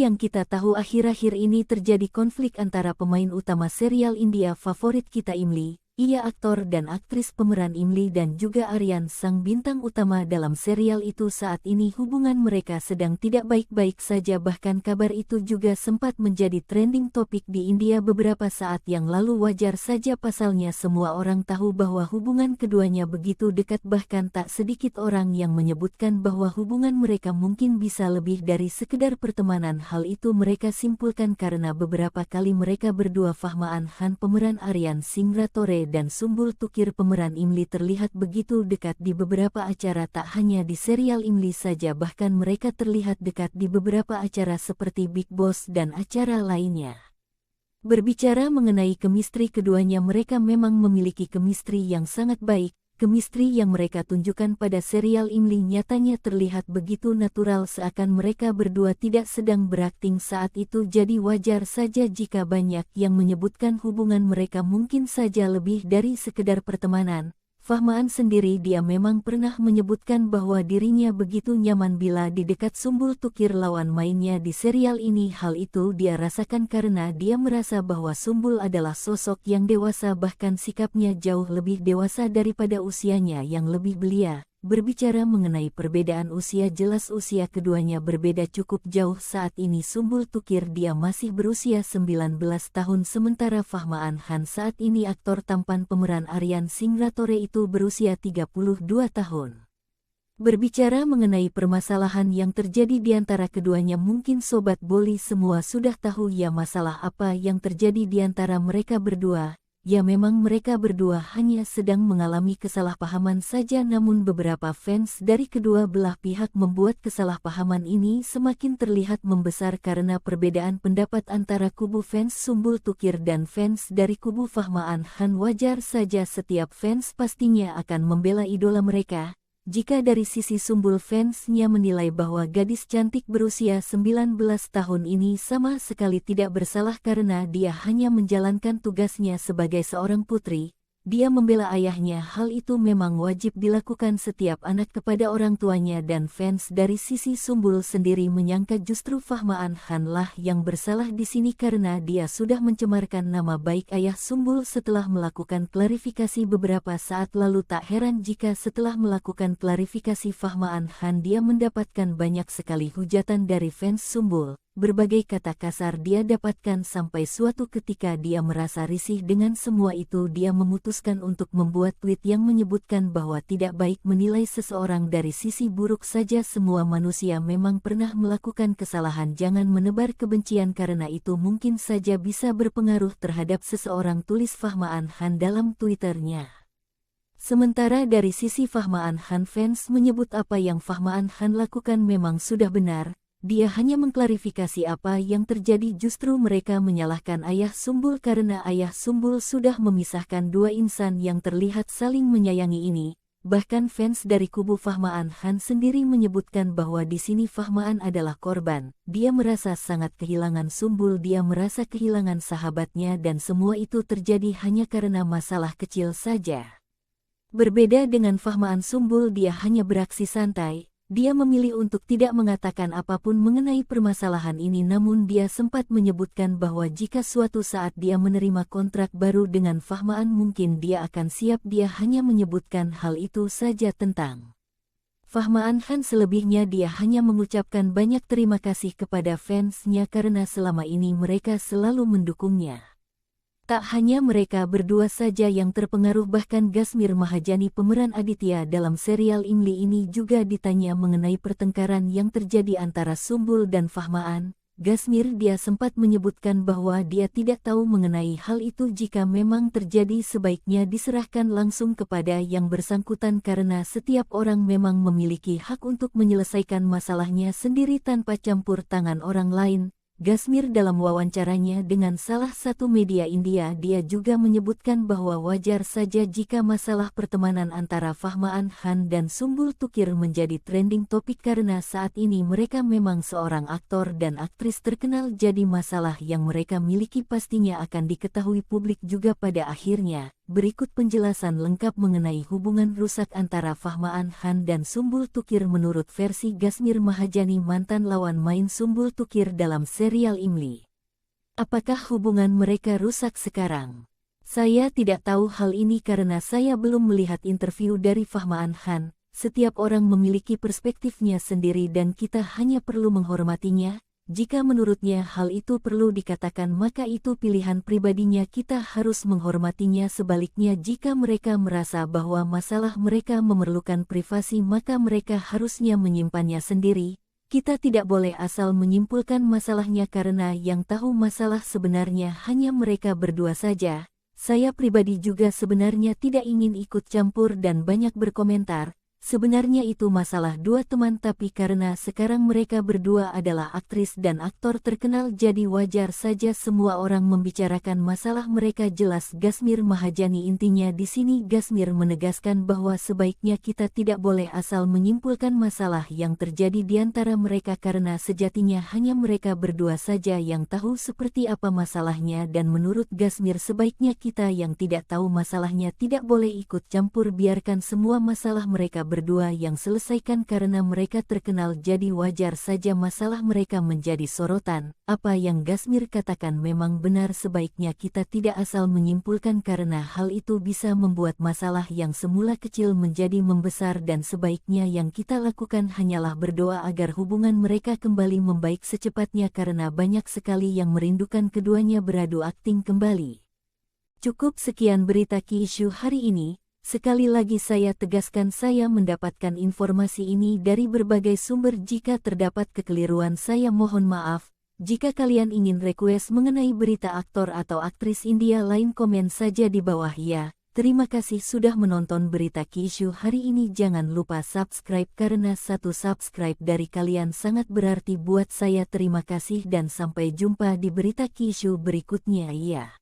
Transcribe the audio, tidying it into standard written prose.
Seperti yang kita tahu akhir-akhir ini terjadi konflik antara pemain utama serial India favorit kita Imli, ia aktor dan aktris pemeran Imli dan juga Aryan sang bintang utama dalam serial itu. Saat ini hubungan mereka sedang tidak baik-baik saja, bahkan kabar itu juga sempat menjadi trending topik di India beberapa saat yang lalu. Wajar saja pasalnya semua orang tahu bahwa hubungan keduanya begitu dekat, bahkan tak sedikit orang yang menyebutkan bahwa hubungan mereka mungkin bisa lebih dari sekedar pertemanan. Hal itu mereka simpulkan karena beberapa kali mereka berdua, Fahmaan Khan pemeran Aryan Singh Ratore dan Sumbul Tukir pemeran Imli, terlihat begitu dekat di beberapa acara. Tak hanya di serial Imli saja, bahkan mereka terlihat dekat di beberapa acara seperti Big Boss dan acara lainnya. Berbicara mengenai chemistry keduanya, mereka memang memiliki chemistry yang sangat baik. Chemistry yang mereka tunjukkan pada serial Imli nyatanya terlihat begitu natural, seakan mereka berdua tidak sedang berakting saat itu. Jadi wajar saja jika banyak yang menyebutkan hubungan mereka mungkin saja lebih dari sekedar pertemanan. Fahmaan sendiri dia memang pernah menyebutkan bahwa dirinya begitu nyaman bila di dekat Sumbul Tukir, lawan mainnya di serial ini. Hal itu dia rasakan karena dia merasa bahwa Sumbul adalah sosok yang dewasa, bahkan sikapnya jauh lebih dewasa daripada usianya yang lebih belia. Berbicara mengenai perbedaan usia, jelas usia keduanya berbeda cukup jauh. Saat ini Sumbul Tukir dia masih berusia 19 tahun, sementara Fahmaan Khan saat ini aktor tampan pemeran Aryan Singh Ratore itu berusia 32 tahun. Berbicara mengenai permasalahan yang terjadi di antara keduanya, mungkin Sobat Boli semua sudah tahu ya masalah apa yang terjadi di antara mereka berdua. Ya memang mereka berdua hanya sedang mengalami kesalahpahaman saja, namun beberapa fans dari kedua belah pihak membuat kesalahpahaman ini semakin terlihat membesar karena perbedaan pendapat antara kubu fans Sumbul Tukir dan fans dari kubu Fahmaan Khan. Wajar saja setiap fans pastinya akan membela idola mereka. Jika dari sisi Sumbul, fansnya menilai bahwa gadis cantik berusia 19 tahun ini sama sekali tidak bersalah karena dia hanya menjalankan tugasnya sebagai seorang putri. Dia membela ayahnya, hal itu memang wajib dilakukan setiap anak kepada orang tuanya, dan fans dari sisi Sumbul sendiri menyangka justru Fahmaan Khan lah yang bersalah di sini karena dia sudah mencemarkan nama baik ayah Sumbul setelah melakukan klarifikasi beberapa saat lalu. Tak heran jika setelah melakukan klarifikasi Fahmaan Khan dia mendapatkan banyak sekali hujatan dari fans Sumbul. Berbagai kata kasar dia dapatkan sampai suatu ketika dia merasa risih dengan semua itu. Dia memutuskan untuk membuat tweet yang menyebutkan bahwa tidak baik menilai seseorang dari sisi buruk saja. Semua manusia memang pernah melakukan kesalahan, jangan menebar kebencian karena itu mungkin saja bisa berpengaruh terhadap seseorang, tulis Fahmaan Khan dalam Twitternya. Sementara dari sisi Fahmaan Khan, fans menyebut apa yang Fahmaan Khan lakukan memang sudah benar. Dia hanya mengklarifikasi apa yang terjadi. Justru mereka menyalahkan ayah Sumbul karena ayah Sumbul sudah memisahkan dua insan yang terlihat saling menyayangi ini. Bahkan fans dari kubu Fahmaan Khan sendiri menyebutkan bahwa di sini Fahmaan adalah korban. Dia merasa sangat kehilangan Sumbul, dia merasa kehilangan sahabatnya, dan semua itu terjadi hanya karena masalah kecil saja. Berbeda dengan Fahmaan Sumbul, dia hanya beraksi santai. Dia memilih untuk tidak mengatakan apapun mengenai permasalahan ini, namun dia sempat menyebutkan bahwa jika suatu saat dia menerima kontrak baru dengan Fahmaan mungkin dia akan siap. Dia hanya menyebutkan hal itu saja tentang Fahmaan Khan. Selebihnya dia hanya mengucapkan banyak terima kasih kepada fansnya karena selama ini mereka selalu mendukungnya. Tak hanya mereka berdua saja yang terpengaruh, bahkan Gasmir Mahajani pemeran Aditya dalam serial Imli ini juga ditanya mengenai pertengkaran yang terjadi antara Sumbul dan Fahmaan. Gasmir dia sempat menyebutkan bahwa dia tidak tahu mengenai hal itu. Jika memang terjadi sebaiknya diserahkan langsung kepada yang bersangkutan karena setiap orang memang memiliki hak untuk menyelesaikan masalahnya sendiri tanpa campur tangan orang lain. Gasmir dalam wawancaranya dengan salah satu media India dia juga menyebutkan bahwa wajar saja jika masalah pertemanan antara Fahmaan Khan dan Sumbul Tukir menjadi trending topik karena saat ini mereka memang seorang aktor dan aktris terkenal, jadi masalah yang mereka miliki pastinya akan diketahui publik juga pada akhirnya. berikut penjelasan lengkap mengenai hubungan rusak antara Fahmaan Khan dan Sumbul Tukir menurut versi Gasmir Mahajani, mantan lawan main Sumbul Tukir dalam serial Imli. Apakah hubungan mereka rusak sekarang? Saya tidak tahu hal ini karena saya belum melihat interview dari Fahmaan Khan. Setiap orang memiliki perspektifnya sendiri dan kita hanya perlu menghormatinya. Jika menurutnya hal itu perlu dikatakan, maka itu pilihan pribadinya, kita harus menghormatinya. Sebaliknya, jika mereka merasa bahwa masalah mereka memerlukan privasi, maka mereka harusnya menyimpannya sendiri. Kita tidak boleh asal menyimpulkan masalahnya karena yang tahu masalah sebenarnya hanya mereka berdua saja. Saya pribadi juga sebenarnya tidak ingin ikut campur dan banyak berkomentar. Sebenarnya itu masalah dua teman, tapi karena sekarang mereka berdua adalah aktris dan aktor terkenal, jadi wajar saja semua orang membicarakan masalah mereka. Jelas Gasmir Mahajani. Intinya di sini Gasmir menegaskan bahwa sebaiknya kita tidak boleh asal menyimpulkan masalah yang terjadi di antara mereka karena sejatinya hanya mereka berdua saja yang tahu seperti apa masalahnya, dan menurut Gasmir sebaiknya kita yang tidak tahu masalahnya tidak boleh ikut campur, biarkan semua masalah mereka berdua yang selesaikan karena mereka terkenal, jadi wajar saja masalah mereka menjadi sorotan. Apa yang Gasmir katakan memang benar, sebaiknya kita tidak asal menyimpulkan karena hal itu bisa membuat masalah yang semula kecil menjadi membesar, dan sebaiknya yang kita lakukan hanyalah berdoa agar hubungan mereka kembali membaik secepatnya karena banyak sekali yang merindukan keduanya beradu akting kembali. Cukup sekian berita Ki Isu hari ini. Sekali lagi saya tegaskan, saya mendapatkan informasi ini dari berbagai sumber. Jika terdapat kekeliruan saya mohon maaf. Jika kalian ingin request mengenai berita aktor atau aktris India lain, komen saja di bawah ya. Terima kasih sudah menonton berita Ki Isu hari ini. Jangan lupa subscribe karena satu subscribe dari kalian sangat berarti buat saya. Terima kasih dan sampai jumpa di berita Ki Isu berikutnya ya.